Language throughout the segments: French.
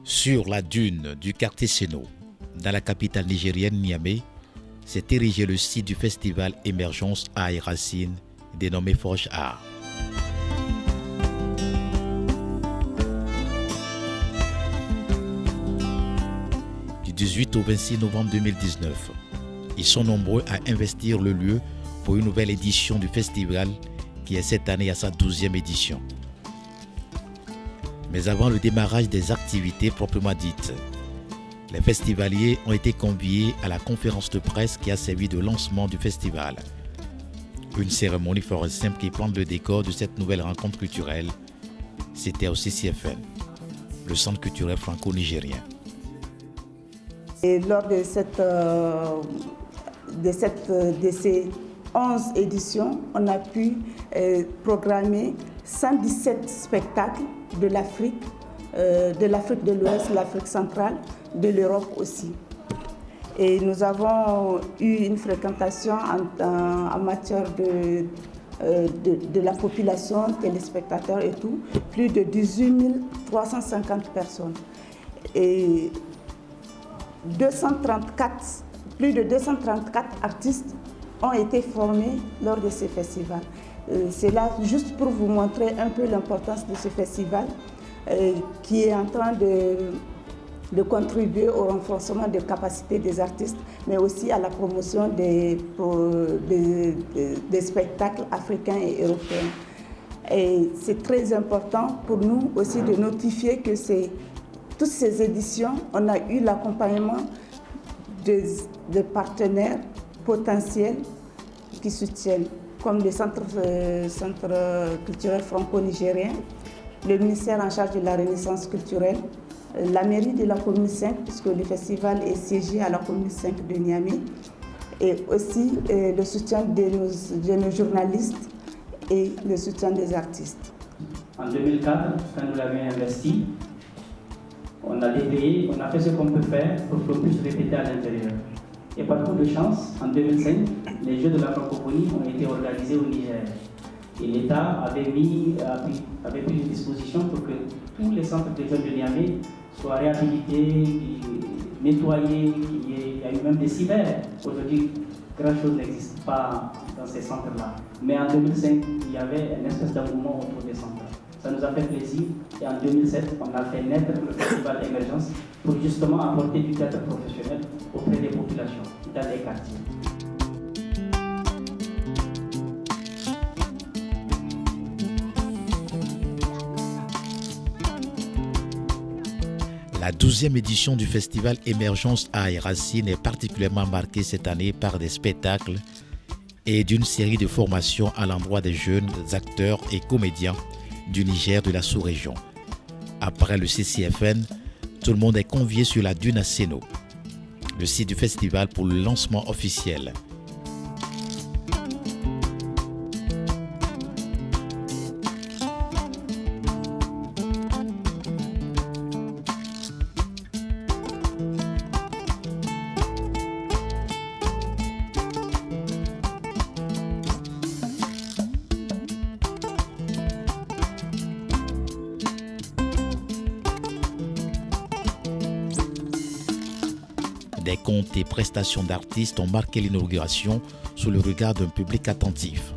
Sur la dune du quartier Seno, dans la capitale nigérienne Niamey, s'est érigé le site du festival Émergence Art et Racines, dénommé Forge Art. Du 18 au 26 novembre 2019, ils sont nombreux à investir le lieu pour une nouvelle édition du festival qui est cette année à sa 12e édition. Mais avant le démarrage des activités proprement dites, les festivaliers ont été conviés à la conférence de presse qui a servi de lancement du festival. Une cérémonie fort simple qui plante le décor de cette nouvelle rencontre culturelle. C'était au CCFN, le centre culturel franco-nigérien. Et lors de ces 11 éditions, on a pu programmer 117 spectacles de l'Afrique de l'Ouest, l'Afrique centrale, de l'Europe aussi. Et nous avons eu une fréquentation en matière de la population, téléspectateurs et tout, plus de 18 350 personnes. Et plus de 234 artistes ont été formés lors de ces festivals. C'est là juste pour vous montrer un peu l'importance de ce festival qui est en train de contribuer au renforcement des capacités des artistes, mais aussi à la promotion des spectacles africains et européens. Et c'est très important pour nous aussi de notifier que toutes ces éditions, on a eu l'accompagnement de partenaires potentiels qui soutiennent, comme le Centre culturel franco-nigérien, le ministère en charge de la Renaissance culturelle, la mairie de la commune 5, puisque le festival est siégé à la commune 5 de Niamey, et aussi le soutien de nos journalistes et le soutien des artistes. En 2004, quand nous l'avions investi, on a déblayé, on a fait ce qu'on peut faire pour qu'on puisse répéter à l'intérieur. Et par coup de chance, en 2005, les Jeux de la francophonie ont été organisés au Niger. Et l'État avait pris des dispositions pour que tous les centres de jeunes de Niamey soient réhabilités, nettoyés, il y a eu même des cyber. Aujourd'hui, grand-chose n'existe pas dans ces centres-là. Mais en 2005, il y avait une espèce d'engouement autour des centres. Ça nous a fait plaisir. Et en 2007, on a fait naître le festival Émergence pour justement apporter du théâtre professionnel auprès des populations, dans les quartiers. La 12e édition du festival Émergence Art et Racines est particulièrement marquée cette année par des spectacles et d'une série de formations à l'endroit des jeunes acteurs et comédiens du Niger de la sous-région. Après le CCFN, tout le monde est convié sur la dune à Seno, le site du festival pour le lancement officiel. Des contes et prestations d'artistes ont marqué l'inauguration sous le regard d'un public attentif.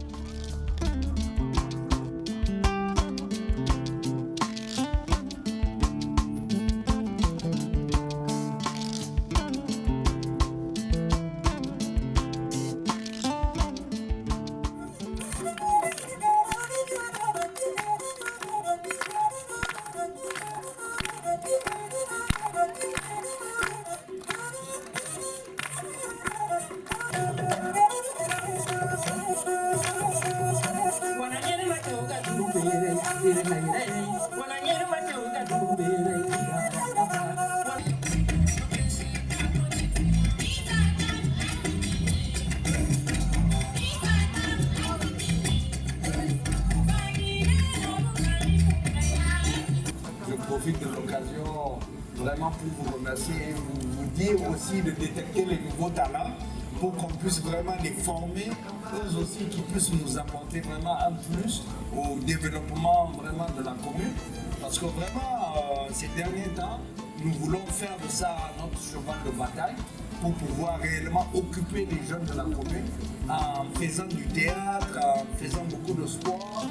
l'occasion vraiment pour vous remercier et vous dire aussi de détecter les nouveaux talents pour qu'on puisse vraiment les former, eux aussi qui puissent nous apporter vraiment un plus au développement vraiment de la commune. Parce que vraiment, ces derniers temps, nous voulons faire de ça notre cheval de bataille pour pouvoir réellement occuper les jeunes de la commune en faisant du théâtre, en faisant beaucoup de sport.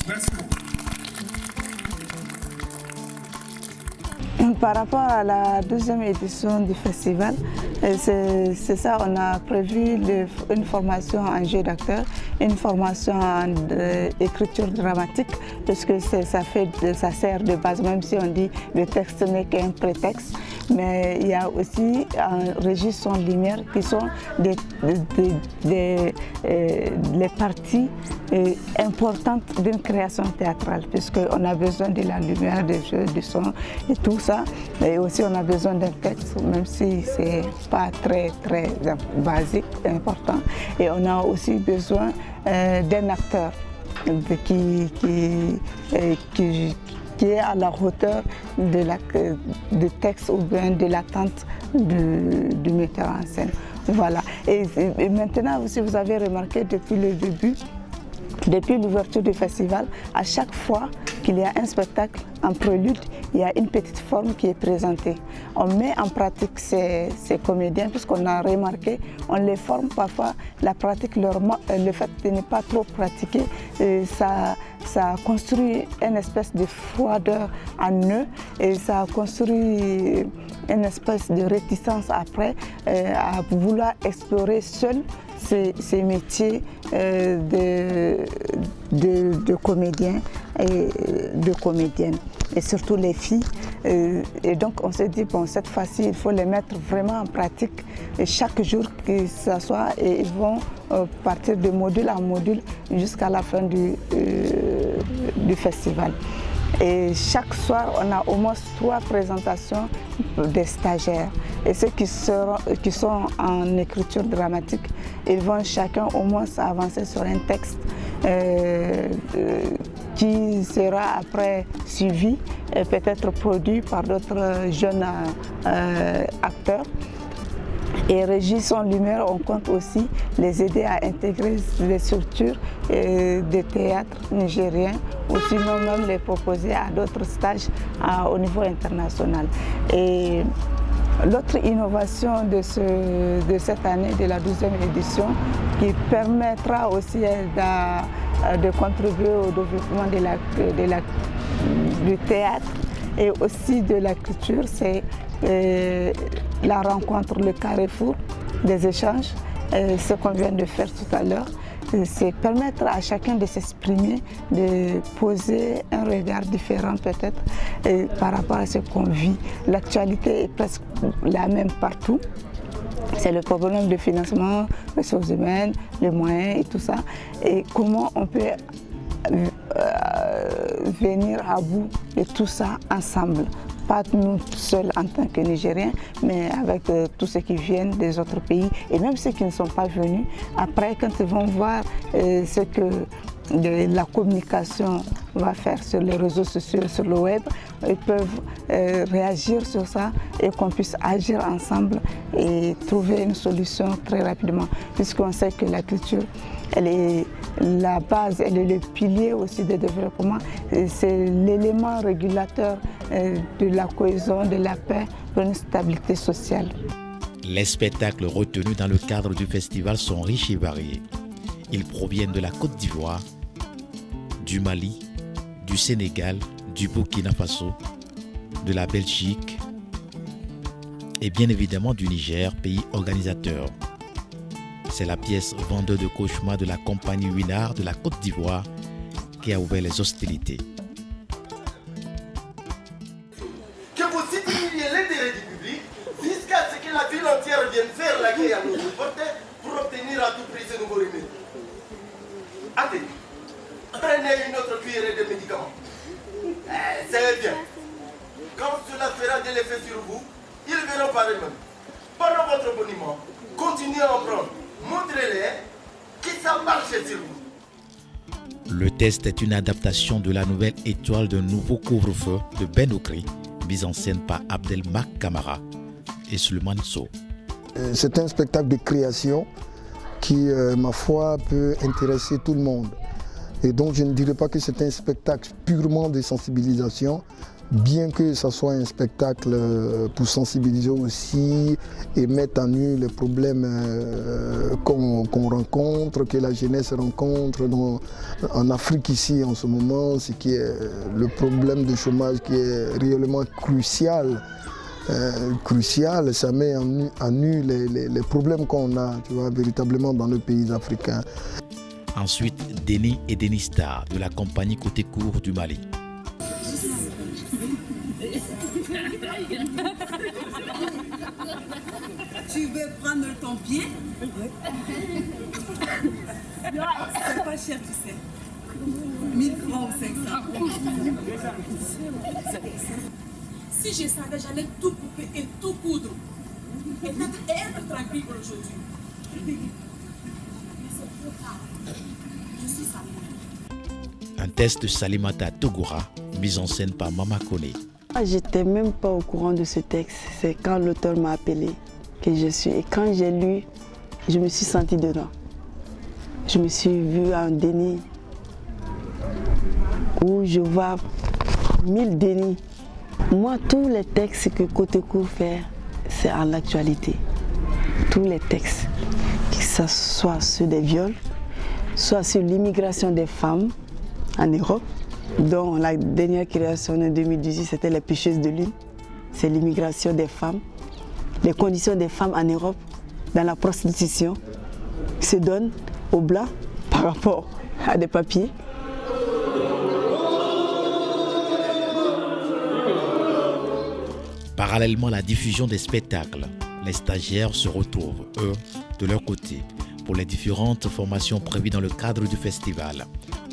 Merci beaucoup. Par rapport à la deuxième édition du festival, c'est ça, on a prévu une formation en jeu d'acteur, une formation en écriture dramatique, parce que ça sert de base, même si on dit le texte n'est qu'un prétexte, mais il y a aussi un registre son lumière qui sont les parties importantes d'une création théâtrale, puisqu'on a besoin de la lumière, des jeux, du son et tout ça. Et aussi on a besoin d'un texte, même si c'est pas très basique, important. Et on a aussi besoin d'un acteur qui est à la hauteur du texte ou bien de l'attente du metteur en scène. Voilà. Et maintenant aussi, vous avez remarqué depuis le début, depuis l'ouverture du festival, à chaque fois qu'il y a un spectacle en prélude, il y a une petite forme qui est présentée. On met en pratique ces comédiens, puisqu'on a remarqué, on les forme parfois, la pratique, le fait de ne pas trop pratiquer, ça construit une espèce de froideur en eux et ça construit une espèce de réticence après à vouloir explorer seul ces métiers de comédiens et de comédiennes, et surtout les filles. Et donc on s'est dit, bon, cette fois-ci, il faut les mettre vraiment en pratique et chaque jour qu'ils s'assoient et ils vont partir de module en module jusqu'à la fin du festival. Et chaque soir, on a au moins 3 présentations des stagiaires. Et ceux qui sont en écriture dramatique, ils vont chacun au moins avancer sur un texte qui sera après suivi et peut-être produit par d'autres jeunes acteurs. Et Régis Son Lumière, on compte aussi les aider à intégrer les structures de théâtre nigériens, ou sinon même les proposer à d'autres stages au niveau international. Et l'autre innovation de cette année, de la 12e édition, qui permettra aussi de contribuer au développement du théâtre et aussi de la culture, c'est la rencontre, le carrefour des échanges, ce qu'on vient de faire tout à l'heure. C'est permettre à chacun de s'exprimer, de poser un regard différent peut-être par rapport à ce qu'on vit. L'actualité est presque la même partout. C'est le problème de financement, ressources humaines, les moyens et tout ça. Et comment on peut venir à bout de tout ça ensemble. Pas nous seuls en tant que Nigériens, mais avec tous ceux qui viennent des autres pays et même ceux qui ne sont pas venus. Après, quand ils vont voir ce que la communication va faire sur les réseaux sociaux, sur le web, ils peuvent réagir sur ça et qu'on puisse agir ensemble et trouver une solution très rapidement. Puisqu'on sait que la culture, elle est la base, elle est le pilier aussi du développement. C'est l'élément régulateur de la cohésion, de la paix, de une stabilité sociale. Les spectacles retenus dans le cadre du festival sont riches et variés. Ils proviennent de la Côte d'Ivoire, du Mali, du Sénégal, du Burkina Faso, de la Belgique et bien évidemment du Niger, pays organisateur. C'est la pièce Vendeur de cauchemars de la compagnie Winard de la Côte d'Ivoire qui a ouvert les hostilités. Que vous diminuiez l'intérêt du public jusqu'à ce que la ville entière vienne faire la guerre à nos reporters pour obtenir à tout prix ce nouveau remède. Attendez, prenez une autre cuillerée de médicaments. C'est bien. Quand cela fera de l'effet sur vous, ils verront par eux-mêmes. Pendant votre boniment, continuez à en prendre. Montrez-les que ça marche sur vous. Le test est une adaptation de la nouvelle étoile d'un nouveau couvre-feu de Ben Okri, mise en scène par Abdelmak Kamara et Suleiman So. C'est un spectacle de création qui, ma foi, peut intéresser tout le monde. Et donc je ne dirais pas que c'est un spectacle purement de sensibilisation, bien que ce soit un spectacle pour sensibiliser aussi et mettre en nu les problèmes qu'on rencontre, que la jeunesse rencontre en Afrique ici en ce moment, ce qui est le problème de chômage qui est réellement crucial. Ça met en nu les problèmes qu'on a, tu vois, véritablement dans nos pays africains. Ensuite, Denis et Denis Star de la compagnie Côté Court du Mali. Tu veux prendre ton pied? C'est pas cher, tu sais. 1000 francs ou 500. Si je savais, j'allais tout couper et tout coudre. Et être tranquille aujourd'hui. Mais c'est trop tard. Je suis Salimata. Un test de Salimata Togora, mise en scène par Mama Kone. J'étais même pas au courant de ce texte. C'est quand l'auteur m'a appelé que je suis. Et quand j'ai lu, je me suis sentie dedans. Je me suis vue en déni où je vois 1000 dénis. Moi, tous les textes que Côté Court fait, c'est en l'actualité. Tous les textes, que ce soit sur des viols, soit sur l'immigration des femmes en Europe, dont la dernière création en 2018, c'était Les Pêcheuses de Lune. C'est l'immigration des femmes, les conditions des femmes en Europe dans la prostitution se donnent aux Blancs par rapport à des papiers. Parallèlement à la diffusion des spectacles, les stagiaires se retrouvent, eux, de leur côté, pour les différentes formations prévues dans le cadre du festival.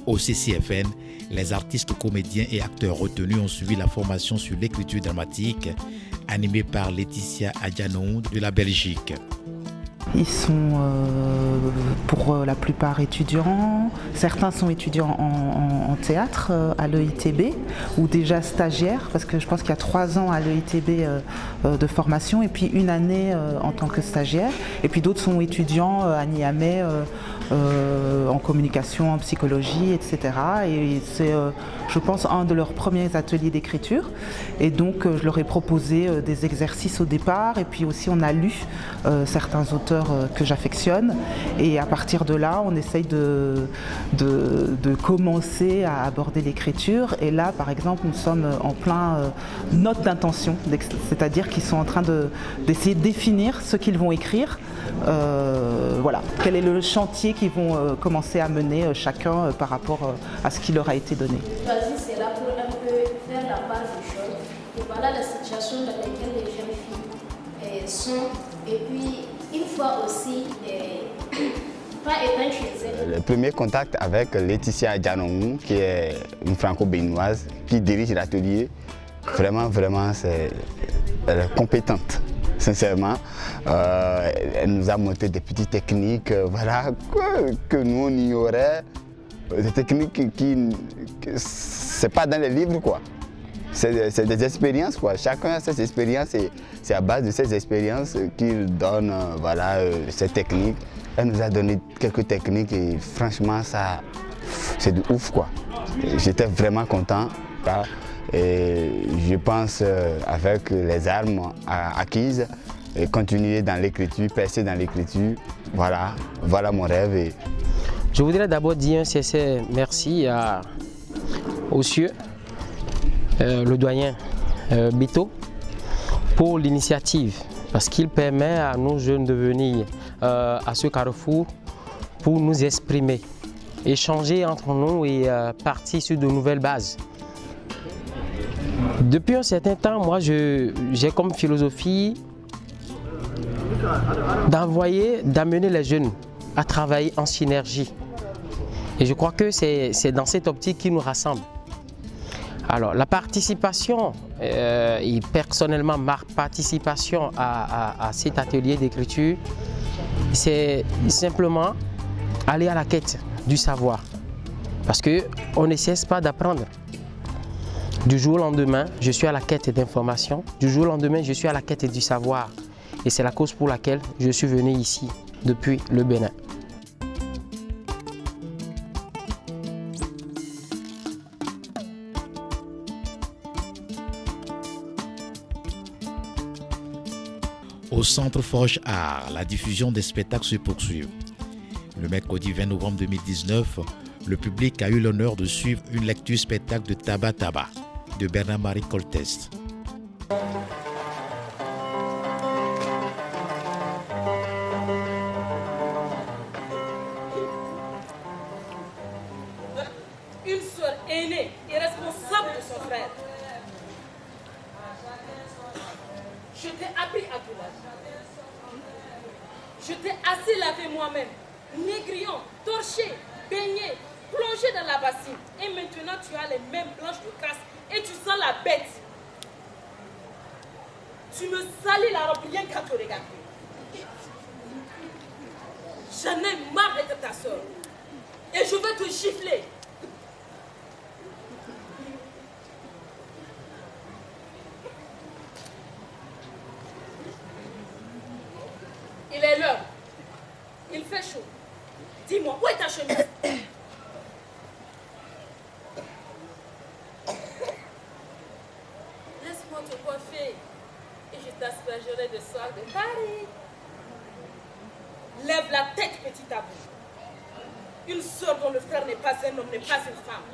Au CCFN, les artistes, comédiens et acteurs retenus ont suivi la formation sur l'écriture dramatique, animée par Laetitia Adjanou de la Belgique. Ils sont pour la plupart étudiants, certains sont étudiants en théâtre à l'EITB ou déjà stagiaires parce que je pense qu'il y a 3 ans à l'EITB de formation et puis 1 année en tant que stagiaire et puis d'autres sont étudiants à Niamey en communication, en psychologie, etc. Et c'est je pense un de leurs premiers ateliers d'écriture et donc je leur ai proposé des exercices au départ et puis aussi on a lu certains auteurs que j'affectionne et à partir de là on essaye de commencer à aborder l'écriture et là par exemple nous sommes en plein note d'intention, c'est-à-dire qu'ils sont en train d'essayer de définir ce qu'ils vont écrire, voilà, quel est le chantier qu'ils vont commencer à mener chacun par rapport à ce qui leur a été donné. C'est là pour un peu faire la part des choses et voilà la situation dans laquelle les jeunes filles sont et puis une fois aussi pas étant chez elles. Le premier contact avec Laetitia Adjanou qui est une franco-béninoise qui dirige l'atelier, vraiment elle est compétente. Sincèrement, elle nous a montré des petites techniques voilà, que nous on ignorait, des techniques qui c'est pas dans les livres quoi. C'est des expériences quoi. Chacun a ses expériences et c'est à base de ces expériences qu'il donne voilà, ces techniques. Elle nous a donné quelques techniques et franchement ça c'est de ouf quoi. J'étais vraiment content. Là. Et je pense avec les armes acquises, et continuer dans l'écriture, percer dans l'écriture, voilà mon rêve. Et... Je voudrais d'abord dire un sincère merci aux cieux, le doyen Bito, pour l'initiative, parce qu'il permet à nos jeunes de venir à ce carrefour pour nous exprimer, échanger entre nous et partir sur de nouvelles bases. Depuis un certain temps, moi j'ai comme philosophie d'amener les jeunes à travailler en synergie. Et je crois que c'est dans cette optique qui nous rassemble. Alors la participation, et personnellement ma participation à cet atelier d'écriture, c'est simplement aller à la quête du savoir. Parce qu'on ne cesse pas d'apprendre. Du jour au lendemain, je suis à la quête d'informations. Du jour au lendemain, je suis à la quête du savoir. Et c'est la cause pour laquelle je suis venu ici, depuis le Bénin. Au Centre Forge Art, la diffusion des spectacles se poursuit. Le mercredi 20 novembre 2019, le public a eu l'honneur de suivre une lecture spectacle de Taba Taba de Bernard-Marie Coltès. Une sœur aînée et responsable de son frère. Je t'ai appris à tout laver. Je t'ai assez lavé moi-même, négriant, torché, baigné, plongé dans la bassine. Et maintenant tu as les mêmes planches de casse et tu sens la bête. Tu me salis la robe rien qu'à te regarder. J'en ai marre d'être ta soeur. Et je veux te gifler. Il est l'heure. Il fait chaud. Dis-moi, où est ta chemise? Laisse-moi te coiffer et je t'aspergerai de soir de Paris. Lève la tête, petit tabou. Une sœur dont le frère n'est pas un homme, n'est pas une femme.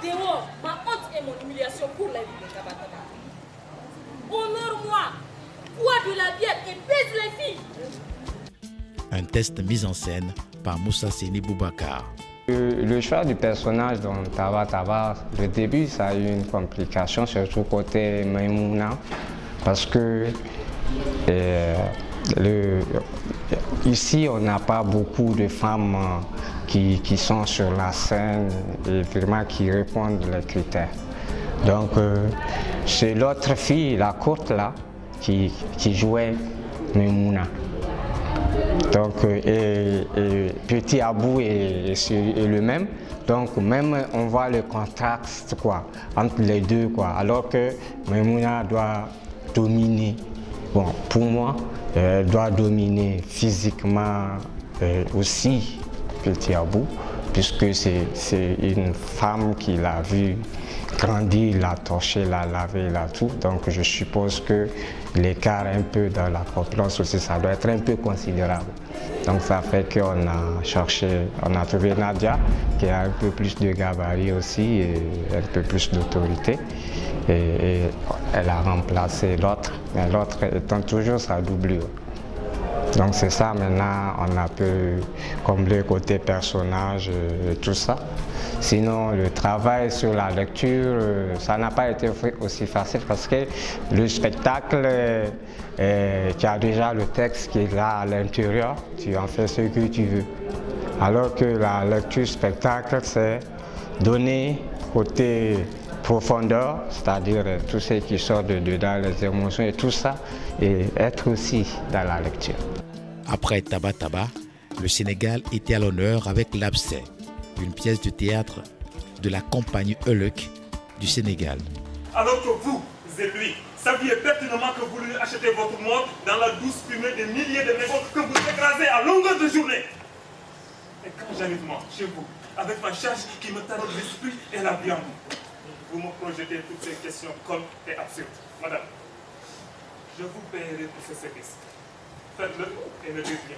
Dehors, ma honte et mon humiliation pour la vie de Tabataba. Honore-moi, bois de la bière et baise les filles. Un test mis en scène par Moussa Seni Boubacar. Le choix du personnage dans Taba Taba, le début, ça a eu une complication, surtout côté Maïmouna, parce que ici, on n'a pas beaucoup de femmes qui sont sur la scène et vraiment qui répondent aux critères. Donc, c'est l'autre fille, la courte là, qui jouait Maïmouna. Donc, et Petit Abou est le même. Donc, même on voit le contraste quoi, entre les deux. Quoi, alors que Maïmouna doit dominer. Bon, pour moi, elle doit dominer physiquement aussi Petit Abou, puisque c'est une femme qui l'a vu grandir, l'a torché, l'a lavé, l'a tout. Donc, je suppose que l'écart un peu dans la corpulence aussi, ça doit être un peu considérable. Donc ça fait qu'on a cherché, on a trouvé Nadia qui a un peu plus de gabarit aussi et un peu plus d'autorité. Et elle a remplacé l'autre, mais l'autre étant toujours sa doublure. Donc c'est ça, maintenant on a pu combler côté personnage et tout ça. Sinon, le travail sur la lecture, ça n'a pas été aussi facile parce que le spectacle, tu as déjà le texte qui est là à l'intérieur, tu en fais ce que tu veux. Alors que la lecture spectacle, c'est donner côté profondeur, c'est-à-dire tout ce qui sort de dedans, les émotions et tout ça, et être aussi dans la lecture. Après Taba Taba, le Sénégal était à l'honneur avec l'Abcès, une pièce de théâtre de la compagnie Eulek du Sénégal. Alors que vous et lui saviez pertinemment que vous lui achetez votre mort dans la douce fumée des milliers de maisons que vous écrasez à longueur de journée. Et quand j'arrive moi chez vous, avec ma charge qui me taraude l'esprit et la viande, vous me projetez toutes ces questions connes et absurdes. Madame, je vous paierai pour ce service. Faites-le et ne dites rien.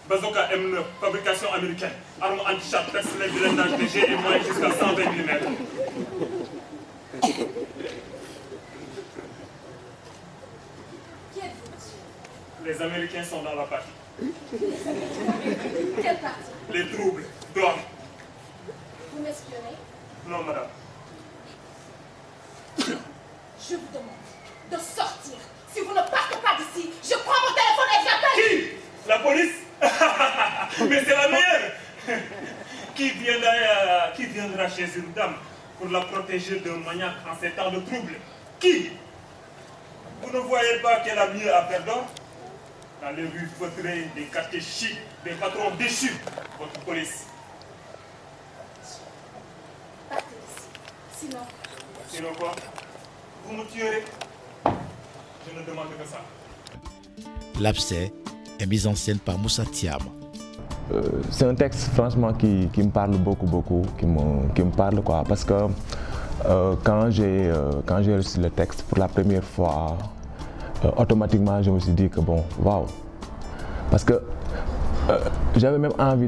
Bazooka M9, fabrication américaine, arme anti-char, personnel de blindage léger et moyen jusqu'à 120 mm. Les Américains sont dans la partie. Quelle partie? Les troubles, drogue. Vous m'espionnez? Non, madame. Je vous demande de sortir. Si vous ne partez pas d'ici, je prends mon téléphone et j'appelle. Qui? La police? Mais c'est la meilleure. Qui viendra chez une dame pour la protéger d'un maniaque en ces temps de trouble? Qui? Vous ne voyez pas qu'elle a mieux à faire d'or? Dans les rues feutrées, des quartiers chics, des patrons déchus, votre police. Partez d'ici. Sinon... Sinon quoi? Vous me tuerez. Je ne demande que ça. L'abcès est mis en scène par Moussa Thiam. C'est un texte franchement qui me parle beaucoup, qui me parle quoi, parce que quand j'ai reçu le texte pour la première fois, automatiquement je me suis dit que bon, waouh, parce que j'avais même envie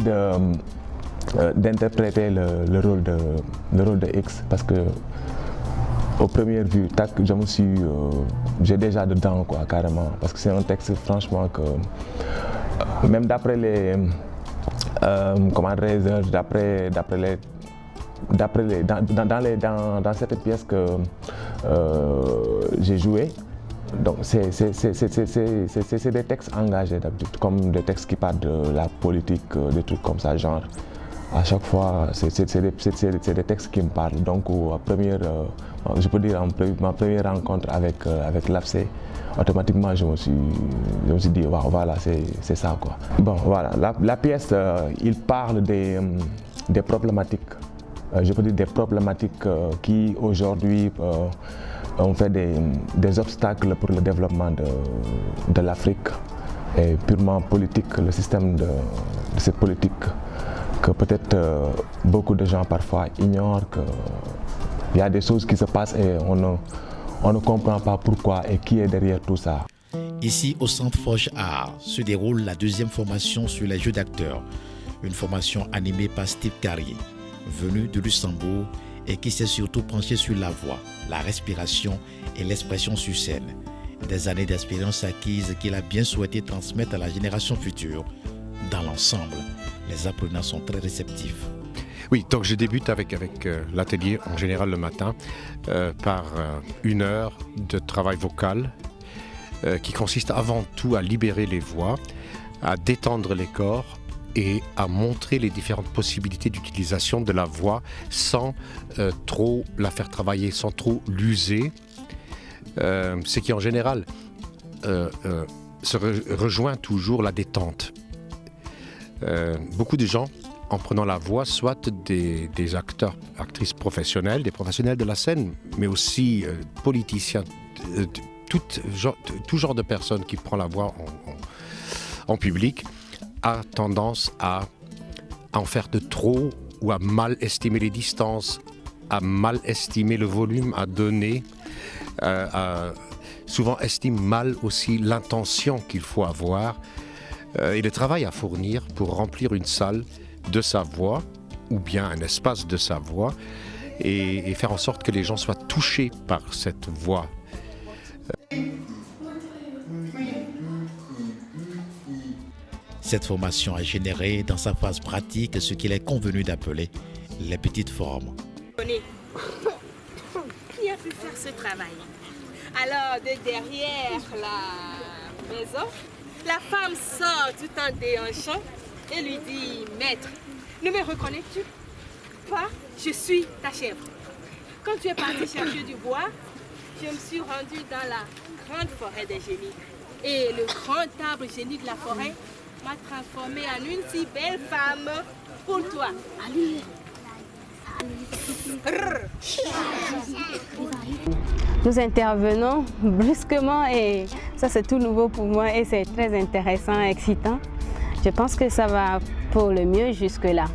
d'interpréter le rôle de X, parce que au première vue, tac, j'ai déjà dedans quoi, carrément, parce que c'est un texte franchement que même d'après les dans certaines pièces que j'ai jouées, donc c'est des textes engagés d'habitude, comme des textes qui parlent de la politique, des trucs comme ça, genre à chaque fois c'est des textes qui me parlent. Donc je peux dire ma première rencontre avec l'abcès, automatiquement je me suis dit wow, voilà, c'est ça quoi. Bon voilà, la pièce il parle des problématiques, je peux dire des problématiques qui aujourd'hui ont fait des obstacles pour le développement de l'Afrique, et purement politique, le système de cette politique que peut-être beaucoup de gens parfois ignorent, qu'il y a des choses qui se passent et on ne comprend pas pourquoi et qui est derrière tout ça. Ici, au Centre Forge Art, se déroule la deuxième formation sur les jeux d'acteurs. Une formation animée par Steve Carrier, venu de Luxembourg et qui s'est surtout penché sur la voix, la respiration et l'expression sur scène. Des années d'expérience acquises qu'il a bien souhaité transmettre à la génération future. Dans l'ensemble, les apprenants sont très réceptifs. Oui, donc je débute avec l'atelier en général le matin par 1 heure de travail vocal qui consiste avant tout à libérer les voix, à détendre les corps et à montrer les différentes possibilités d'utilisation de la voix sans trop la faire travailler, sans trop l'user, ce qui en général rejoint toujours la détente. Beaucoup de gens, en prenant la voix, soit des acteurs, actrices professionnelles, des professionnels de la scène, mais aussi politiciens, tout genre de personnes qui prend la voix en public, a tendance à en faire de trop ou à mal estimer les distances, à mal estimer le volume à donner, souvent estime mal aussi l'intention qu'il faut avoir et le travail à fournir pour remplir une salle de sa voix ou bien un espace de sa voix et faire en sorte que les gens soient touchés par cette voix. Cette formation a généré dans sa phase pratique ce qu'il est convenu d'appeler les petites formes. Qui a pu faire ce travail? Alors, de derrière la maison, la femme sort tout en déhanchant et lui dit: Maître, ne me reconnais-tu pas? Je suis ta chèvre. Quand tu es parti chercher du bois, je me suis rendue dans la grande forêt des génies. Et le grand arbre génie de la forêt m'a transformée en une si belle femme pour toi. Allez. Nous intervenons brusquement et ça c'est tout nouveau pour moi et c'est très intéressant, excitant. Je pense que ça va pour le mieux jusque-là.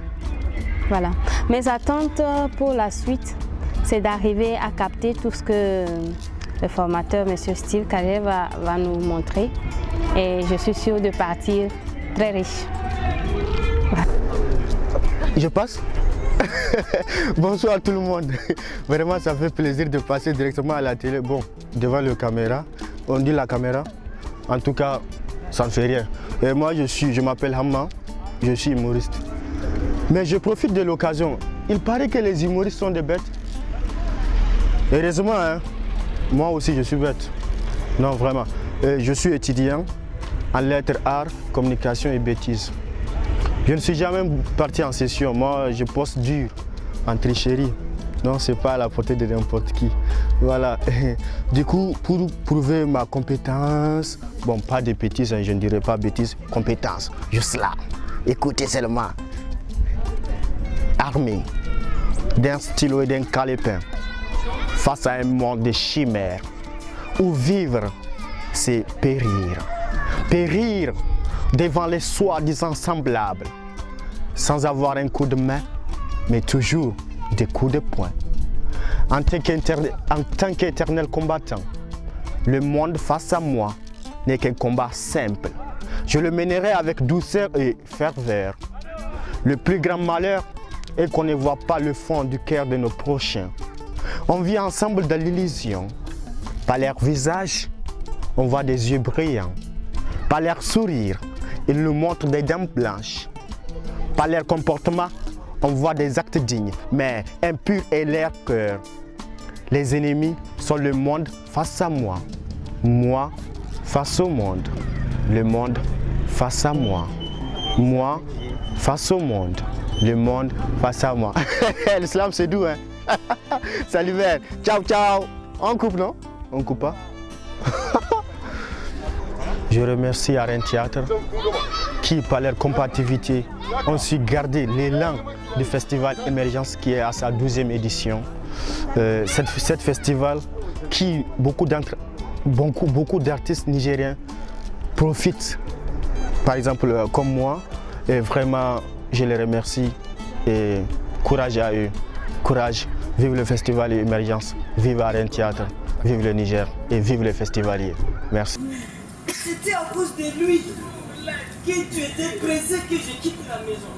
Voilà. Mes attentes pour la suite, c'est d'arriver à capter tout ce que le formateur, M. Steve Carrier, va nous montrer. Et je suis sûre de partir très riche. Voilà. Je passe. Bonsoir tout le monde. Vraiment, ça fait plaisir de passer directement à la télé. Bon, devant la caméra, on dit la caméra. En tout cas, ça ne fait rien. Et moi, je m'appelle Hamma, je suis humoriste. Mais je profite de l'occasion. Il paraît que les humoristes sont des bêtes. Heureusement, hein, moi aussi je suis bête. Non, vraiment. Je suis étudiant en lettres, arts, communication et bêtises. Je ne suis jamais parti en session. Moi, je poste dur, en tricherie. Donc c'est pas à la portée de n'importe qui. Voilà. Du coup, pour prouver ma compétence, bon, pas de bêtises, je ne dirais pas bêtises, compétence, juste là. Écoutez seulement. Armé d'un stylo et d'un calepin face à un monde de chimères où vivre, c'est périr. Périr devant les soi-disant semblables, sans avoir un coup de main, mais toujours des coups de poing. En tant qu'éternel combattant, le monde face à moi n'est qu'un combat simple. Je le mènerai avec douceur et ferveur. Le plus grand malheur est qu'on ne voit pas le fond du cœur de nos prochains. On vit ensemble dans l'illusion. Par leur visage, on voit des yeux brillants. Par leur sourire, ils nous montrent des dents blanches. Par leur comportement, on voit des actes dignes, mais impurs est leur cœur. Les ennemis sont le monde face à moi. Moi face au monde. Le monde face à moi. Moi face au monde. Le monde face à moi. Le slam c'est doux, hein? Salut, mère. Ciao, ciao. On coupe, non? On coupe pas? Je remercie Arène Théâtre qui, par leur compatibilité, ont su garder l'élan du festival Émergence qui est à sa 12e édition. Cette festival qui, beaucoup d'artistes nigériens profitent, par exemple comme moi, et vraiment je les remercie et courage à eux. Courage, vive le festival Émergence, vive Arène Théâtre, vive le Niger et vive les festivaliers. Merci. C'était à cause de lui que tu étais pressé que je quitte la maison.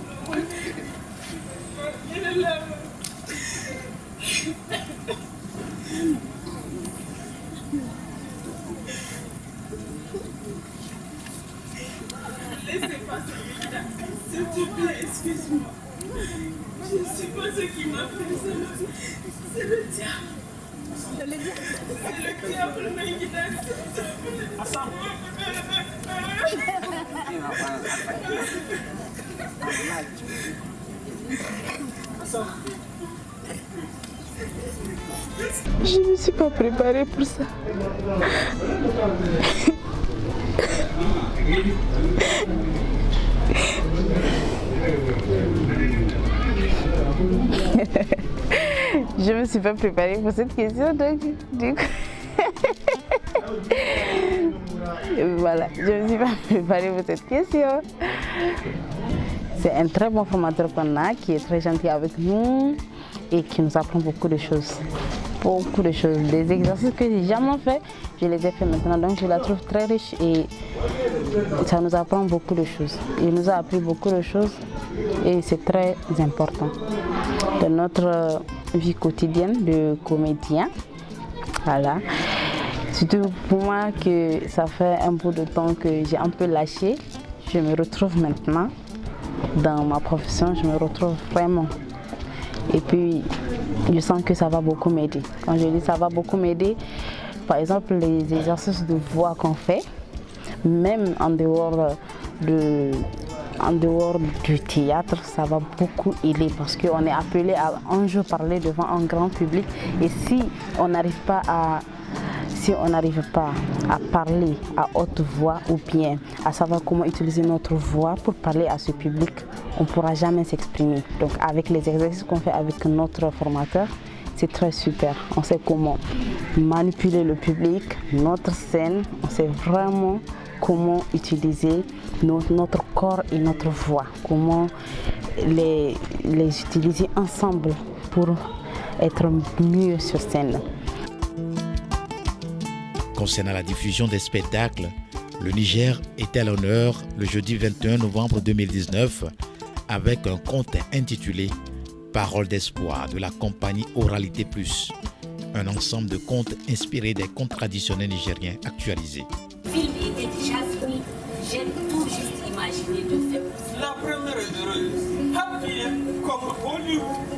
Laissez pas celui-là. S'il te plaît, excuse-moi. Je ne sais pas ce qui m'a fait ça. C'est le diable. C'est le diable, mais il a Je ne me suis pas préparée pour ça. Je ne me suis pas préparée pour cette question, donc du coup... Voilà, je ne me suis pas préparée pour cette question. C'est un très bon formateur qu'on a, qui est très gentil avec nous et qui nous apprend beaucoup de choses. Beaucoup de choses. Des exercices que j'ai jamais fait, je les ai fait maintenant, donc je la trouve très riche et ça nous apprend beaucoup de choses. Il nous a appris beaucoup de choses et c'est très important de notre vie quotidienne de comédien. Voilà. Surtout pour moi que ça fait un bout de temps que j'ai un peu lâché. Je me retrouve maintenant dans ma profession, je me retrouve vraiment. Et puis je sens que ça va beaucoup m'aider. Quand je dis ça va beaucoup m'aider, par exemple les exercices de voix qu'on fait, même en dehors du théâtre, ça va beaucoup aider parce qu'on est appelé à un jour parler devant un grand public. Et si on n'arrive pas à parler à haute voix ou bien à savoir comment utiliser notre voix pour parler à ce public, on ne pourra jamais s'exprimer. Donc avec les exercices qu'on fait avec notre formateur, c'est très super. On sait comment manipuler le public, notre scène, on sait vraiment comment utiliser notre corps et notre voix, comment les utiliser ensemble pour être mieux sur scène. Concernant la diffusion des spectacles, le Niger était à l'honneur le jeudi 21 novembre 2019 avec un conte intitulé « Paroles d'espoir » de la compagnie Oralité Plus, un ensemble de contes inspirés des contes traditionnels nigériens actualisés. Le film était déjà fini, j'ai tout juste imaginé de faire. La première est heureuse, habillée comme Hollywood.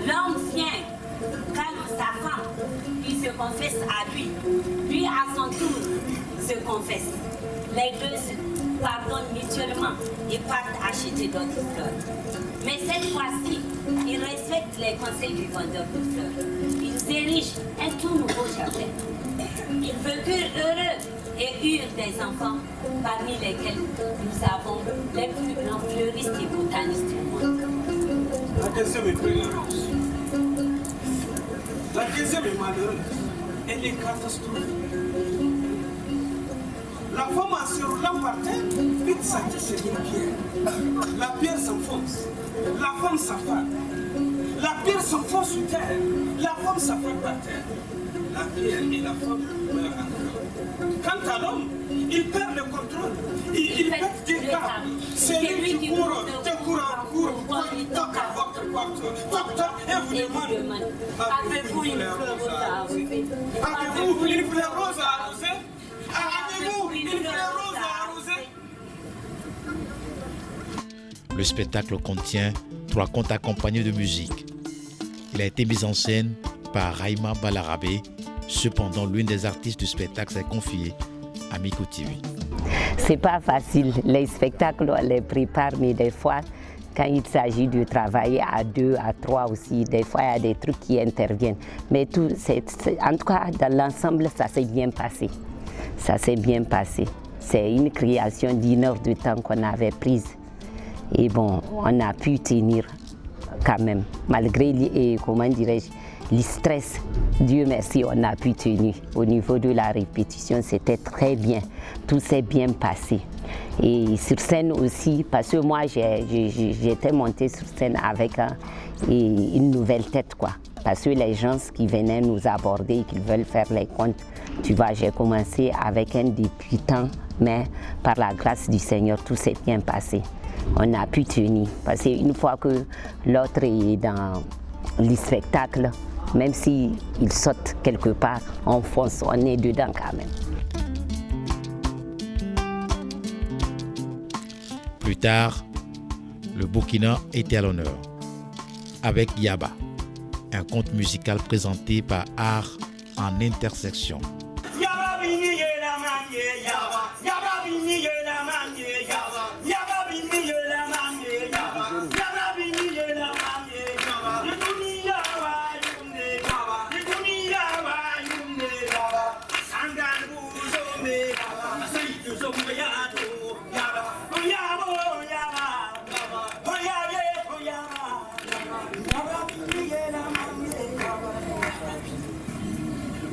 L'homme vient, calme sa femme, il se confesse à lui. Lui à son tour se confesse. Les deux pardonnent mutuellement et partent acheter d'autres fleurs. Mais cette fois-ci, ils respectent les conseils du vendeur de fleurs. Ils érigent un tout nouveau jardin. Ils vécurent heureux et eurent des enfants, parmi lesquels nous avons les plus grands fleuristes et botanistes du monde. La deuxième est malheureuse. La deuxième est malheureuse. Elle est catastrophique. La femme en se roulant par terre, vite s'attire sur une pierre. La pierre s'enfonce. La femme s'affale. La pierre s'enfonce sous terre. La femme s'affale par terre. La pierre et la femme meurent encore. Quant à l'homme, il perd le contrôle. Il pète des câbles. C'est lui qui court en cours. Il toque à votre porte. Toque et vous demande: avez-vous une fleur rose à arroser? Avez-vous une fleur rose à arroser? Avez-vous une fleur rose à arroser? Le spectacle contient 3 contes accompagnés de musique. Il a été mis en scène par Raïma Balarabé. Cependant, l'une des artistes du spectacle s'est confiée à Miku TV. C'est pas facile. Les spectacles, on les prépare, mais des fois, quand il s'agit de travailler à 2, à 3 aussi, des fois, il y a des trucs qui interviennent. Mais tout, en tout cas, dans l'ensemble, ça s'est bien passé. Ça s'est bien passé. C'est une création d'1 heure de temps qu'on avait prise. Et bon, on a pu tenir quand même, malgré, comment dirais-je, le stress. Dieu merci, on a pu tenir. Au niveau de la répétition, c'était très bien. Tout s'est bien passé. Et sur scène aussi, parce que moi, j'étais montée sur scène avec une nouvelle tête, quoi. Parce que les gens qui venaient nous aborder, qui veulent faire les contes, tu vois, j'ai commencé avec un débutant, mais par la grâce du Seigneur, tout s'est bien passé. On a pu tenir. Parce qu'une fois que l'autre est dans le spectacle, même s'il saute quelque part, on fonce, on est dedans quand même. Plus tard, le Burkina était à l'honneur, avec Yaba, un conte musical présenté par Art en intersection.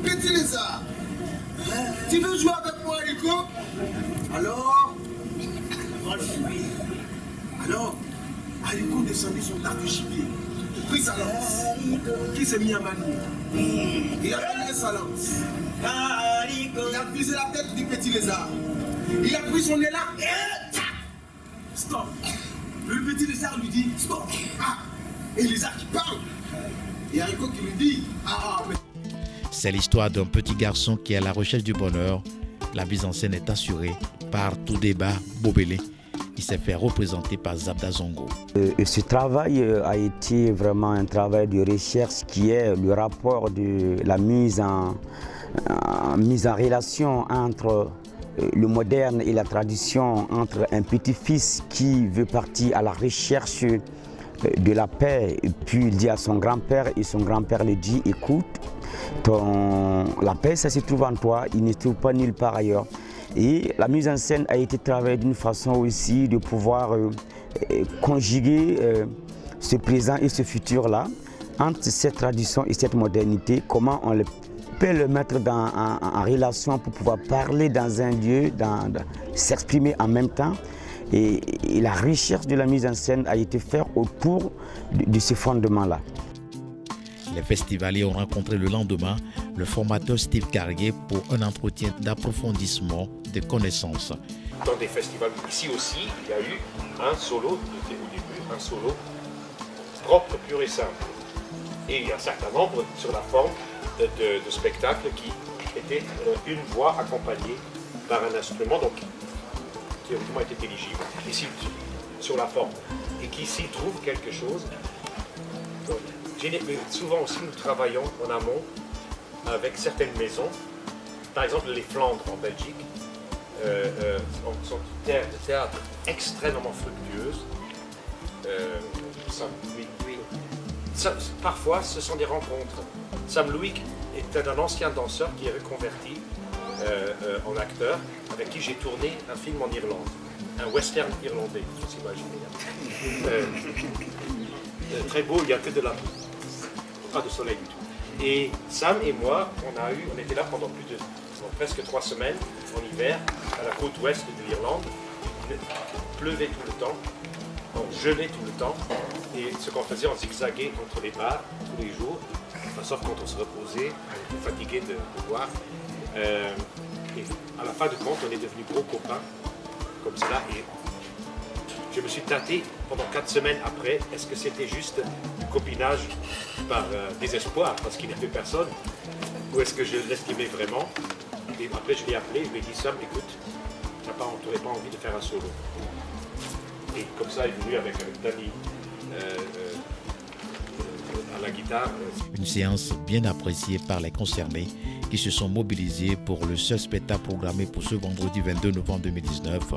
Petit lézard, tu veux jouer avec moi, Rico? Alors, alors, Haricot descendit son arc de gibier, prit sa lance, qui s'est mis à manier. Il a donné sa lance. Il a visé la tête du petit lézard. Il a pris son élan et tac! Stop! Le petit lézard lui dit stop! Ah! Et le lézard qui parle. Et Haricot qui lui dit ah! C'est l'histoire d'un petit garçon qui est à la recherche du bonheur. La mise en scène est assurée par Toudeba Bobélé. Il s'est fait représenter par Zabda Zongo. Ce travail a été vraiment un travail de recherche qui est le rapport de la mise en relation entre le moderne et la tradition, entre un petit-fils qui veut partir à la recherche de la paix, et puis il dit à son grand-père, et son grand-père lui dit: écoute, la paix, ça se trouve en toi, il ne se trouve pas nulle part ailleurs. Et la mise en scène a été travaillée d'une façon aussi de pouvoir conjuguer ce présent et ce futur-là, entre cette tradition et cette modernité, comment on peut le mettre en relation pour pouvoir parler dans un lieu, s'exprimer en même temps. Et la recherche de la mise en scène a été faite autour de ce fondement-là. Les festivaliers ont rencontré le lendemain le formateur Steve Carrier pour un entretien d'approfondissement des connaissances. Dans des festivals, ici aussi, il y a eu un solo, au début, un solo propre, pur et simple. Et il y a un certain nombre sur la forme de spectacles qui étaient une voix accompagnée par un instrument, donc qui évidemment était éligible. Ici, sur la forme. Et qui s'y trouve quelque chose. Donc, souvent aussi, nous travaillons en amont avec certaines maisons, par exemple les Flandres en Belgique, sont des théâtres extrêmement fructueuses. Parfois, ce sont des rencontres. Sam Louis est un ancien danseur qui est reconverti en acteur, avec qui j'ai tourné un film en Irlande, un western irlandais, il faut s'imaginer. Très beau, il n'y a que de la pas de soleil du tout. Et Sam et moi, on était là pendant presque 3 semaines en hiver, à la côte ouest de l'Irlande. Il pleuvait tout le temps, on gelait tout le temps, et ce qu'on faisait, on zigzaguait entre les bars tous les jours, sauf quand on se reposait, on était fatigué de boire. Et à la fin de compte, on est devenus gros copains, comme cela, et je me suis tâté pendant 4 semaines après, est-ce que c'était juste du copinage par désespoir, parce qu'il n'y avait personne, ou est-ce que je l'estimais vraiment? Et après je l'ai appelé, je lui ai dit, Sam, écoute, tu n'aurais pas envie de faire un solo. Et comme ça, il est venu avec Danny à la guitare. Une séance bien appréciée par les concernés qui se sont mobilisés pour le seul spectacle programmé pour ce vendredi 22 novembre 2019.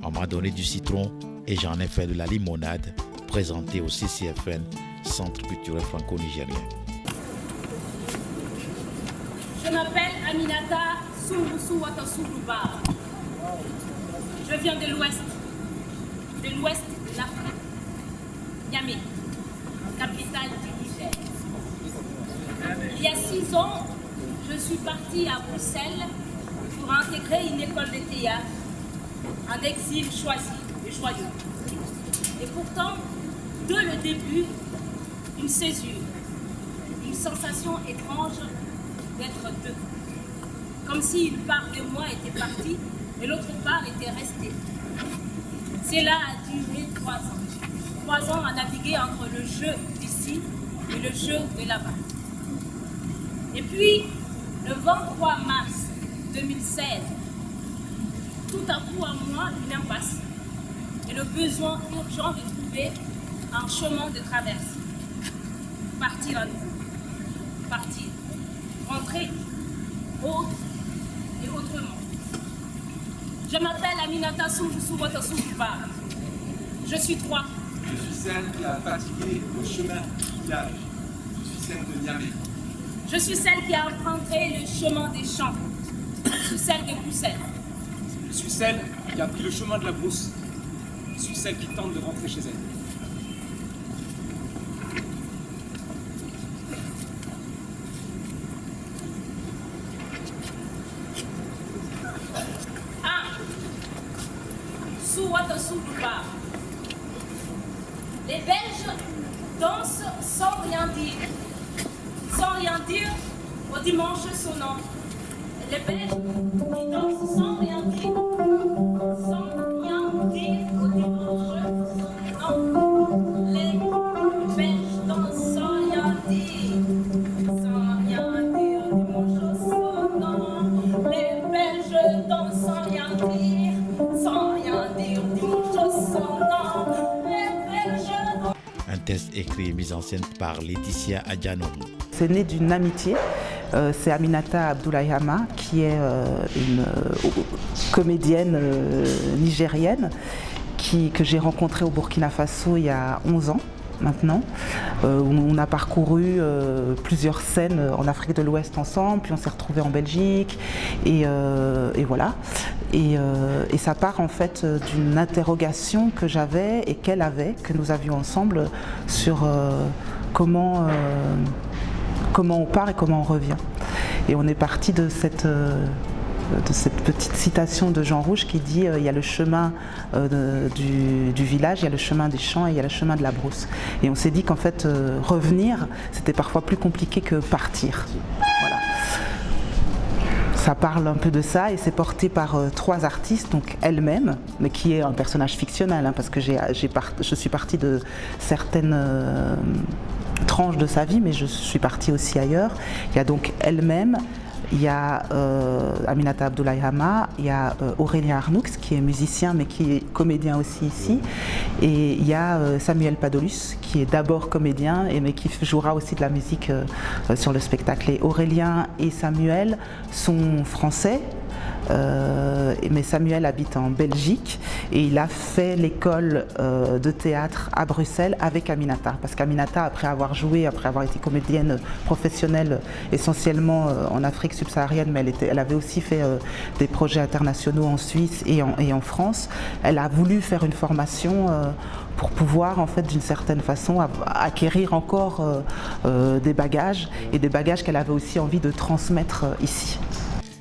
On m'a donné du citron et j'en ai fait de la limonade, présentée au CCFN, Centre culturel franco-nigérien. Je m'appelle Aminata Soumbousou Watasoumouba. Je viens de l'ouest de l'Afrique, Niamey, capitale du Niger. Il y a 6 ans, je suis partie à Bruxelles pour intégrer une école de théâtre, un exil choisi et joyeux. Et pourtant, dès le début, une césure, une sensation étrange d'être deux. Comme si une part de moi était partie et l'autre part était restée. Cela a duré 3 ans. 3 ans à naviguer entre le jeu d'ici et le jeu de là-bas. Et puis, le 23 mars 2016, tout à coup à moi, une impasse et le besoin urgent de trouver un chemin de traverse. Partir à nouveau. Partir. Rentrer. Autre et autrement. Je m'appelle Aminata Soumbousou Watasoumouba. Je suis 3. Je suis celle qui a fatigué le chemin du village. Je suis celle de Niamey. Je suis celle qui a emprunté le chemin des champs. Je suis celle de Bruxelles. Je suis celle qui a pris le chemin de la brousse. Je suis celle qui tente de rentrer chez elle. Les Belges dansent sans rien dire. Sans rien dire au dimanche sonnant. Les Belges qui dansent sans rien dire. Sans rien dire au dimanche sonnant. Les Belges dansent sans rien dire. Sans rien dire au dimanche sonnant. Les Belges dansent sans rien dire. Sans rien dire au dimanche sonnant. Un texte écrit et mis en scène par Laetitia Adjanou. C'est né d'une amitié. C'est Aminata Abdoulaye-Hama, qui est une comédienne nigérienne que j'ai rencontrée au Burkina Faso il y a 11 ans maintenant. On a parcouru plusieurs scènes en Afrique de l'Ouest ensemble, puis on s'est retrouvés en Belgique, et voilà. Et ça part en fait d'une interrogation que j'avais et qu'elle avait, que nous avions ensemble sur comment on part et comment on revient. Et on est parti de cette petite citation de Jean Rouge qui dit il y a le chemin du village, il y a le chemin des champs et il y a le chemin de la brousse. Et on s'est dit qu'en fait revenir c'était parfois plus compliqué que partir. Voilà. Ça parle un peu de ça et c'est porté par 3 artistes, donc elle-même, mais qui est un personnage fictionnel, hein, parce que je suis partie de certaines tranches de sa vie, mais je suis partie aussi ailleurs. Il y a donc elle-même, il y a Aminata Abdoulaye-Hama, il y a Aurélien Arnoux qui est musicien mais qui est comédien aussi ici, et il y a Samuel Padolus qui est d'abord comédien mais qui jouera aussi de la musique sur le spectacle. Et Aurélien et Samuel sont français, mais Samuel habite en Belgique et il a fait l'école de théâtre à Bruxelles avec Aminata. Parce qu'Aminata, après avoir joué, après avoir été comédienne professionnelle essentiellement en Afrique subsaharienne, mais elle avait aussi fait des projets internationaux en Suisse et en France, elle a voulu faire une formation pour pouvoir, en fait, d'une certaine façon, acquérir encore des bagages, et des bagages qu'elle avait aussi envie de transmettre ici.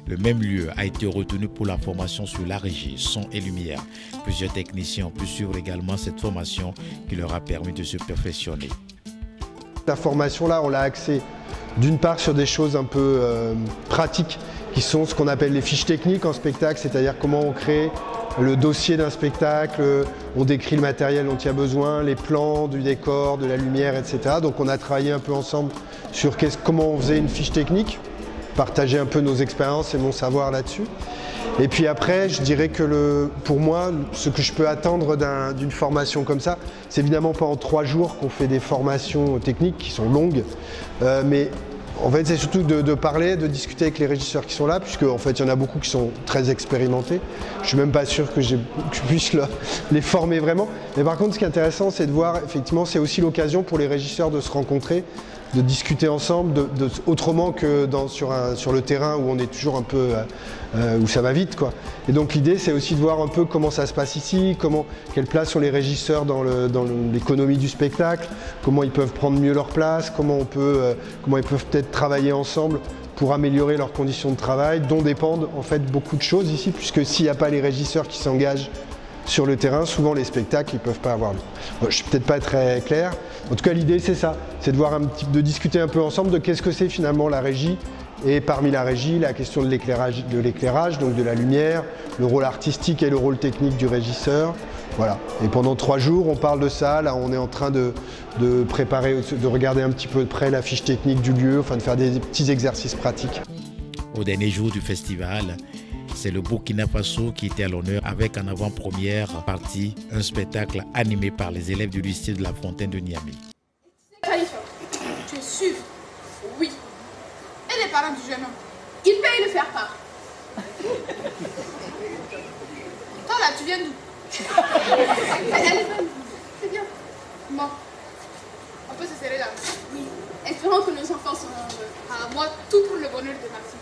Le même lieu a été retenu pour la formation sur la régie, son et lumière. Plusieurs techniciens ont pu suivre également cette formation qui leur a permis de se perfectionner. La formation là, on l'a axée d'une part sur des choses un peu pratiques, qui sont ce qu'on appelle les fiches techniques en spectacle, c'est-à-dire comment on crée le dossier d'un spectacle, on décrit le matériel dont il y a besoin, les plans du décor, de la lumière, etc. Donc on a travaillé un peu ensemble sur comment on faisait une fiche technique, partager un peu nos expériences et mon savoir là-dessus. Et puis après, je dirais que pour moi, ce que je peux attendre d'une formation comme ça, c'est évidemment pas en 3 jours qu'on fait des formations techniques qui sont longues, mais en fait c'est surtout de parler, de discuter avec les régisseurs qui sont là, puisque en fait il y en a beaucoup qui sont très expérimentés. Je suis même pas sûr que je puisse les former vraiment. Mais par contre, ce qui est intéressant, c'est de voir, effectivement, c'est aussi l'occasion pour les régisseurs de se rencontrer, de discuter ensemble, autrement que sur le terrain où on est toujours un peu, où ça va vite, quoi. Et donc l'idée, c'est aussi de voir un peu comment ça se passe ici, quelle place ont les régisseurs dans l'économie du spectacle, comment ils peuvent prendre mieux leur place, comment ils peuvent peut-être travailler ensemble pour améliorer leurs conditions de travail, dont dépendent en fait beaucoup de choses ici, puisque s'il n'y a pas les régisseurs qui s'engagent sur le terrain, souvent les spectacles, ils ne peuvent pas avoir lieu. Bon, je ne suis peut-être pas très clair. En tout cas, l'idée, c'est ça. C'est de discuter un peu ensemble de qu'est-ce que c'est finalement la régie. Et parmi la régie, la question de l'éclairage, donc de la lumière, le rôle artistique et le rôle technique du régisseur. Voilà. Et pendant 3 jours, on parle de ça. Là, on est en train de préparer, de regarder un petit peu de près la fiche technique du lieu, enfin de faire des petits exercices pratiques. Au dernier jour du festival, c'est le Burkina Faso qui était à l'honneur avec en avant-première partie un spectacle animé par les élèves du lycée de la Fontaine de Niamey. Tu es sûr? Oui. Et les parents du jeune homme, ils payent le faire-part. Toi là, tu viens d'où? C'est bien. Bon, on peut se serrer là. Oui. Espérons que nos enfants sont à moi tout pour le bonheur de ma fille.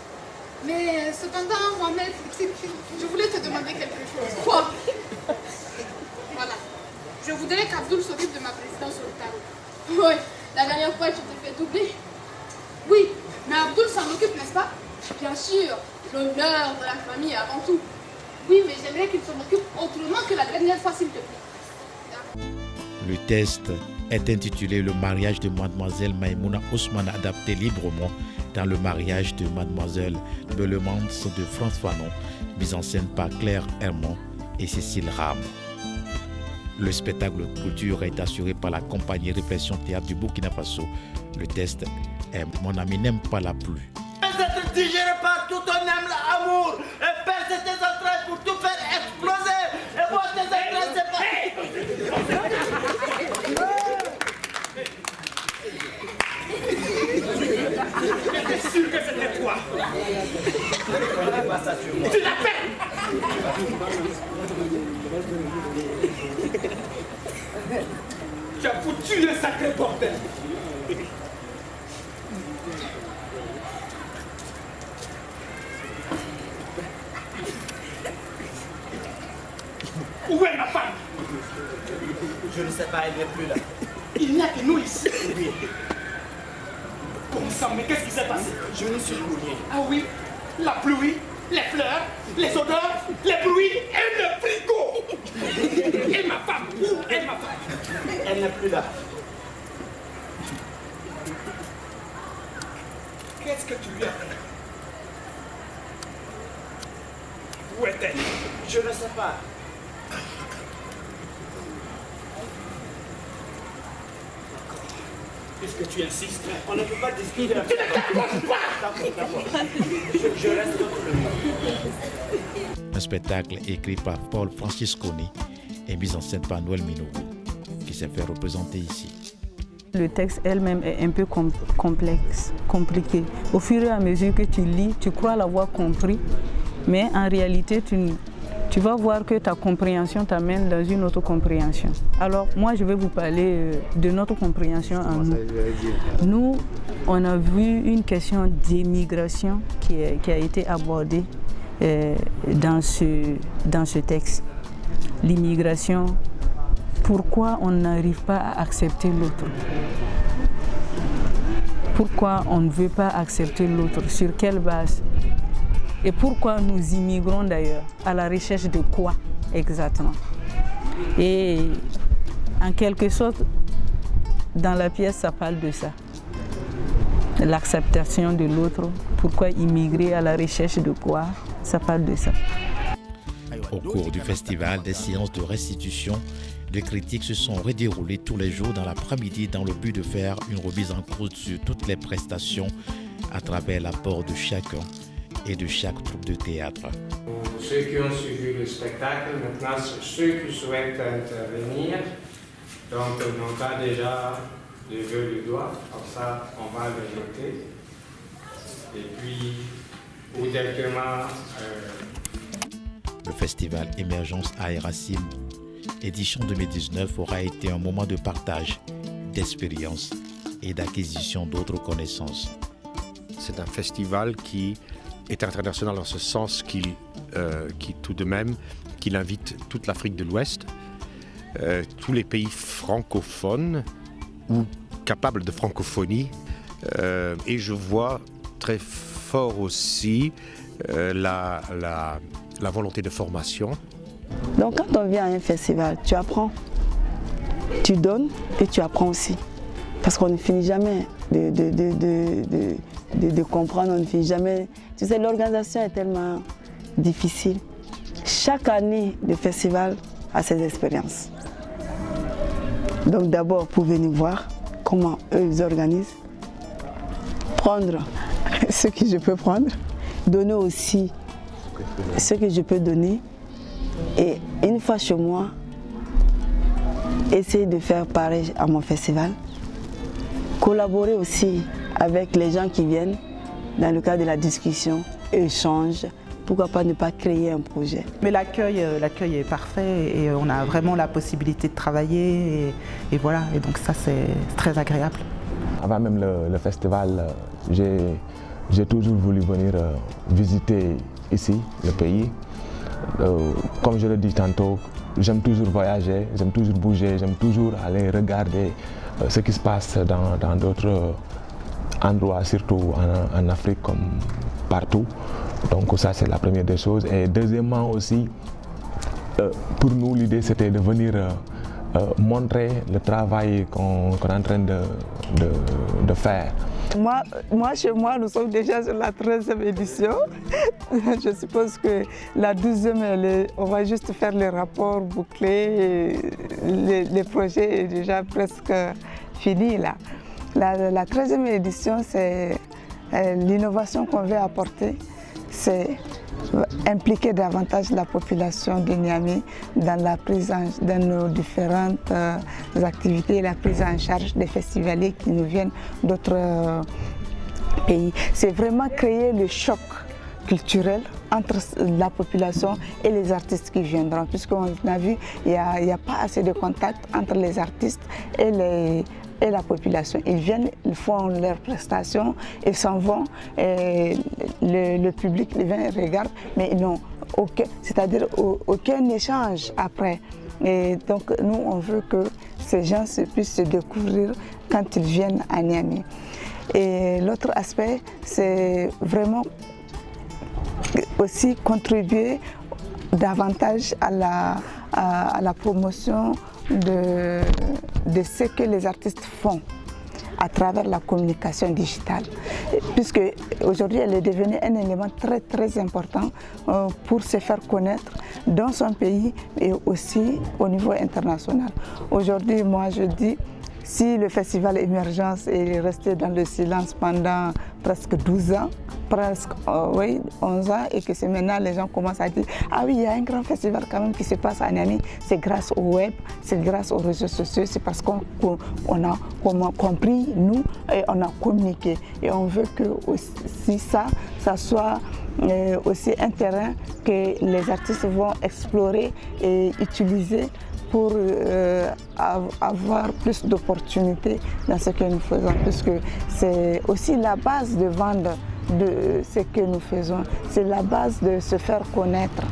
Mais cependant, Mohamed, je voulais te demander quelque chose. Quoi? Voilà. Je voudrais qu'Abdoul s'occupe de ma présidence au tarot. Oui, la dernière fois, tu t'es fait doubler. Oui, mais Abdoul s'en occupe, n'est-ce pas? Bien sûr, l'honneur de la famille avant tout. Oui, mais j'aimerais qu'il s'en occupe autrement que la dernière fois, s'il te plaît. Le test est intitulé « Le mariage de Mademoiselle Maïmouna Ousmane adapté librement dans le mariage de Mademoiselle Bellemans de France Fanon, mise en scène par Claire Hermont et Cécile Ram. Le spectacle de culture est assuré par la compagnie Réflexion Théâtre du Burkina Faso. Le test est « Mon ami n'aime pas la pluie ». Être digéré par tout, on aime l'amour et percer tes entrailles pour tout faire exploser. Et moi, tes entrailles, c'est pas... J'étais sûr que c'était toi. Tu l'as fait. Tu as foutu le sacré bordel. Où est ma femme? Je ne sais pas, elle n'est plus là. Il n'y a que nous ici. Oui. Bon sang, mais qu'est-ce qui s'est passé? Je ne suis plus rien. Ah oui? La pluie, les fleurs, les odeurs, les bruits et le frigo. Et ma femme? Où est ma femme? Elle n'est plus là. Qu'est-ce que tu lui as fait? Où est-elle? Je ne sais pas. Puisque tu insistes, on ne peut pas discuter. Tu ne t'approches pas. D'accord. Je reste dans le monde. Un spectacle écrit par Paul Francisconi et mis en scène par Noël Minogu, qui s'est fait représenter ici. Le texte elle-même est un peu complexe, compliqué. Au fur et à mesure que tu lis, tu crois l'avoir compris, Mais en réalité, tu vas voir que ta compréhension t'amène dans une autre compréhension. Alors moi, je vais vous parler de notre compréhension à nous. Nous, on a vu une question d'immigration qui a été abordée dans ce texte. L'immigration, pourquoi on n'arrive pas à accepter l'autre? Pourquoi on ne veut pas accepter l'autre? Sur quelle base? Et pourquoi nous immigrons d'ailleurs? À la recherche de quoi exactement? Et en quelque sorte, dans la pièce, ça parle de ça. L'acceptation de l'autre. Pourquoi immigrer à la recherche de quoi? Ça parle de ça. Au cours du festival, des séances de restitution, des critiques se sont redéroulées tous les jours dans l'après-midi dans le but de faire une remise en cause sur toutes les prestations à travers l'apport de chacun et de chaque troupe de théâtre. Pour ceux qui ont suivi le spectacle, maintenant ceux qui souhaitent intervenir, donc n'ont pas déjà levé le doigt, comme ça on va le noter. Et puis, ou directement... Le festival Émergence à Racine, édition 2019, aura été un moment de partage, d'expérience et d'acquisition d'autres connaissances. C'est un festival qui est international en ce sens qu'il tout de même qu'il invite toute l'Afrique de l'Ouest, tous les pays francophones ou capables de francophonie, et je vois très fort aussi la volonté de formation. Donc quand on vient à un festival, tu apprends, tu donnes et tu apprends aussi. Parce qu'on ne finit jamais de comprendre, on ne finit jamais. Tu sais, l'organisation est tellement difficile. Chaque année de festival a ses expériences. Donc d'abord pour venir voir comment eux ils organisent, prendre ce que je peux prendre, donner aussi ce que je peux donner, et une fois chez moi, essayer de faire pareil à mon festival, collaborer aussi avec les gens qui viennent dans le cadre de la discussion, échange, pourquoi pas ne pas créer un projet. Mais l'accueil est parfait et on a vraiment la possibilité de travailler et voilà, et donc ça c'est très agréable. Avant même le festival, j'ai toujours voulu venir visiter ici, le pays. Comme je le dis tantôt, j'aime toujours voyager, j'aime toujours bouger, j'aime toujours aller regarder ce qui se passe dans d'autres endroits, surtout en Afrique comme partout. Donc ça c'est la première des choses. Et deuxièmement aussi, pour nous l'idée c'était de venir montrer le travail qu'on est en train de faire. Moi, chez moi, nous sommes déjà sur la 13e édition. Je suppose que la 12e, on va juste faire les rapports bouclés. Le projet est déjà presque fini là. La 13e édition, c'est l'innovation qu'on veut apporter. C'est impliquer davantage la population de Niamey dans nos différentes activités et la prise en charge des festivaliers qui nous viennent d'autres pays. C'est vraiment créer le choc culturel entre la population et les artistes qui viendront, puisqu'on a vu qu'il n'y a pas assez de contact entre les artistes et la population. Ils viennent, ils font leurs prestations, ils s'en vont, et le public vient et regarde, mais ils n'ont aucun échange après. Et donc nous, on veut que ces gens puissent se découvrir quand ils viennent à Niamey. Et l'autre aspect, c'est vraiment aussi contribuer davantage à la promotion de ce que les artistes font à travers la communication digitale, puisque aujourd'hui elle est devenue un élément très très important pour se faire connaître dans son pays et aussi au niveau international. Aujourd'hui, moi je dis, si le festival Émergence est resté dans le silence pendant presque 12 ans, presque 11 ans, et que c'est maintenant les gens commencent à dire « Ah oui, il y a un grand festival quand même qui se passe à Niamey », c'est grâce au web, c'est grâce aux réseaux sociaux, c'est parce qu'on a compris, nous, et on a communiqué. Et on veut que aussi ça soit aussi un terrain que les artistes vont explorer et utiliser pour avoir plus d'opportunités dans ce que nous faisons, puisque c'est aussi la base de vendre de ce que nous faisons, c'est la base de se faire connaître.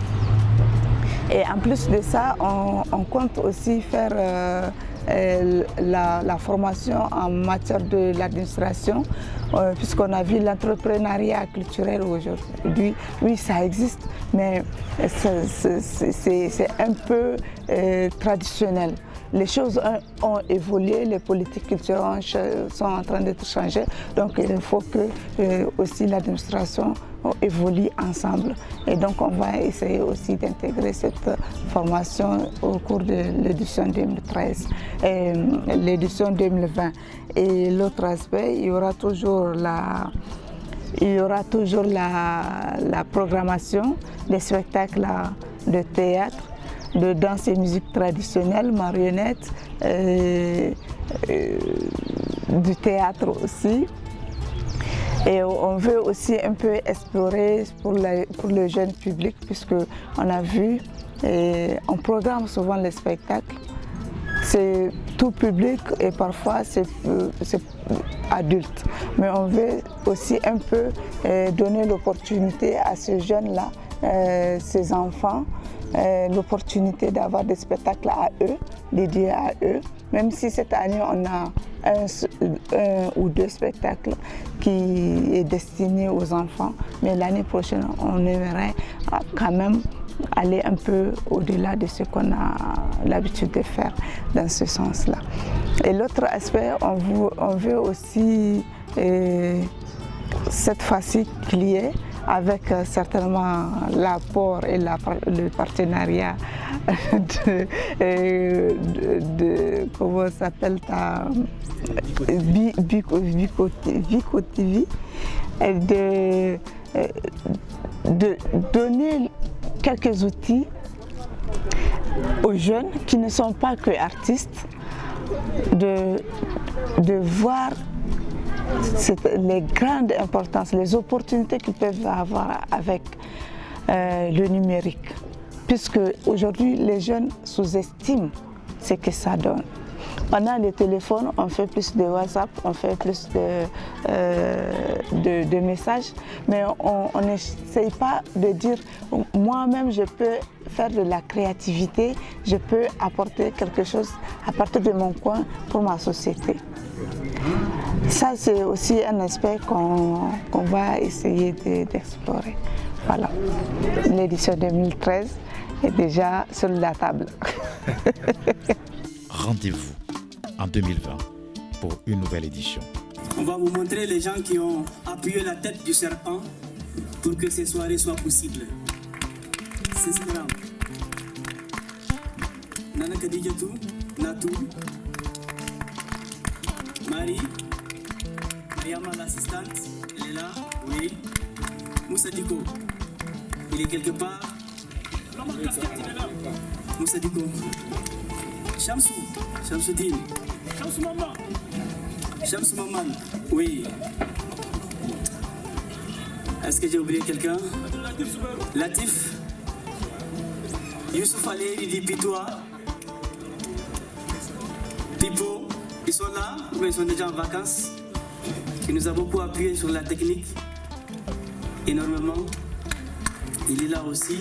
Et en plus de ça, on compte aussi faire la formation en matière de l'administration, puisqu'on a vu l'entrepreneuriat culturel aujourd'hui. Oui, ça existe, mais c'est un peu traditionnel. Les choses ont évolué, les politiques culturelles sont en train d'être changées, donc il faut que aussi l'administration évolue ensemble. Et donc on va essayer aussi d'intégrer cette formation au cours de l'édition 2013 et l'édition 2020. Et l'autre aspect, il y aura toujours la programmation des spectacles de théâtre, de danse et musique traditionnelle, marionnettes, du théâtre aussi. Et on veut aussi un peu explorer pour le jeune public, puisqu'on a vu, et on programme souvent les spectacles. C'est tout public et parfois c'est adulte. Mais on veut aussi un peu donner l'opportunité à ces jeunes-là, ces enfants, l'opportunité d'avoir des spectacles à eux, dédiés à eux. Même si cette année on a un ou deux spectacles qui est destiné aux enfants, mais l'année prochaine on aimerait quand même aller un peu au-delà de ce qu'on a l'habitude de faire dans ce sens-là. Et l'autre aspect, on veut aussi cette fois-ci liée avec certainement l'apport et le partenariat de comment s'appelle Vico TV, de donner quelques outils aux jeunes qui ne sont pas que artistes, de voir les grandes importances, les opportunités qu'ils peuvent avoir avec le numérique. Puisque aujourd'hui, les jeunes sous-estiment ce que ça donne. On a les téléphones, on fait plus de WhatsApp, on fait plus de messages, mais on n'essaye pas de dire moi-même je peux faire de la créativité, je peux apporter quelque chose à partir de mon coin pour ma société. Ça, c'est aussi un aspect qu'on va essayer d'explorer. Voilà, l'édition 2013 est déjà sur la table. Rendez-vous en 2020 pour une nouvelle édition. On va vous montrer les gens qui ont appuyé la tête du serpent pour que ces soirées soient possibles. C'est ça. Nana Kadijatou, Natou, Marie, Mariama l'assistante, elle est là, oui. Moussa Diko, il est quelque part. Moussa Diko. Shamsou, Shamsuddin. Shamsou Maman. Shamsou Maman, oui. Est-ce que j'ai oublié quelqu'un? Latif. Youssouf Ali, Lidi Pitois. Pipo, ils sont là, mais ils sont déjà en vacances. Il nous a beaucoup appuyé sur la technique, énormément. Il est là aussi.